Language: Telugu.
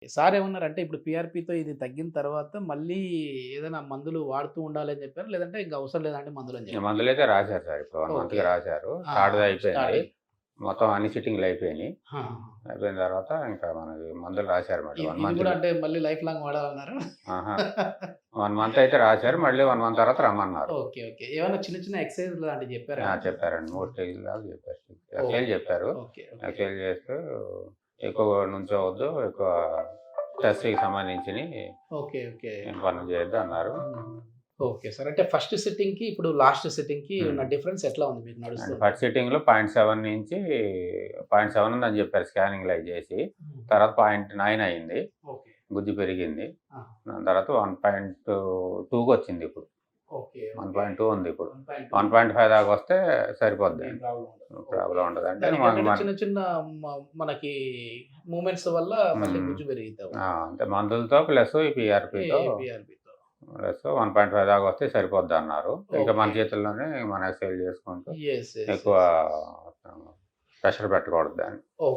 సార్ ఏమన్నారంటే ఇప్పుడు పీఆర్‌పీతో ఇది తగ్గిన తర్వాత మళ్ళీ ఏదైనా మందులు వాడుతూ ఉండాలి అని చెప్పారా? లేదంటే ఇంక అవసరం లేదండి మందులని ఇక చెప్పారా? మందులైతే రాశారు సార్. ఇప్పుడు 1 ఓకే. మంత్‌కి రాశారు. ఆ! థర్డ్‌ది స్టార్ట్ అయిపోయింది. అయింది. మొత్తం అన్ని సిట్టింగ్‌లు అయిపోయినాయి. ఆహాహా! అయిపోయిన తర్వాత ఇంకా మనకి మందులు రాశారు మళ్ళీ 1 ఇది గూడా మంత్‌కి. అంటే మళ్ళీ లైఫ్ లాంగ్ వాడాలన్నారా? ఆహా! 1 మంత్ అయితే రాశారు. మళ్ళీ 1 మంత్ తర్వాత రమ్మన్నారు. ఓకే. ఓకే. ఏమన్నా చిన్న చిన్న ఎక్సర్‌సైజ్ లాంటివి చెప్పారా? చెప్పారండి. 3 హ్మ్. స్టేజ్‌ల దాకా చెప్పారు. Exercise okay. చెప్పారు. ఓకే. ఓకే. ఎక్సర్‌సైజ్ చేస్తూ ఎక్కువ నుంచోవద్దు. ఎక్కువ స్ట్రెస్‌కి సంబంధించినయి ఓకే. ఓకే. ఏం పనులు చేయొద్దు అన్నారు. హ్మ్. Okay sir. అంటే ఫస్ట్ సిట్టింగ్‌కి, ఇప్పుడు లాస్ట్ సిట్టింగ్‌కి హ్మ్. ఉన్న డిఫరెన్స్ ఎట్లా ఉంది మీకు అంటే నడుస్తుంటే? ఫస్ట్ సిట్టింగ్‌లో 0.7 నుంచి 0.7 ఉందని చెప్పారు స్కానింగ్‌లో అయి చేసి. హ్మ్. తర్వాత 0.9 అయింది. ఓకే. గుజ్జు పెరిగింది. ఆ! దాని తర్వాత 1.2కొచ్చింది ఇప్పుడు. ఓకే. ఓకే. 1.2 ఉంది ఇప్పుడు. 1.2 1.5 దాకా వస్తే సరిపోద్ది. ఏం ప్రాబ్లమ్ ఉండదు. ఓకే. ప్రాబ్లమ్ ఉండదు. అంటే మన దానికేంటంటే మన చిన్న చిన్న మనకి మూవ్‌మెంట్స్ వల్ల మళ్ళీ హ్మ్. గుజ్జు పెరిగిద్ది. అంటే మందులతో ప్లస్ ఈ పీఆర్‌పీతో పీఆర్‌బీతో. ప్లస్ 1.5 దాకా వస్తే సరిపోద్దన్నారు. ఇక మన ఓకే. చేతుల్లోనే మనం ఎక్సర్‌సైజ్ చేసుకుంటూ యెస్. యెస్. ఎక్కువ యెస్. ప్రెషర్ పెట్టకూడదు దాన్ని. ఓకే.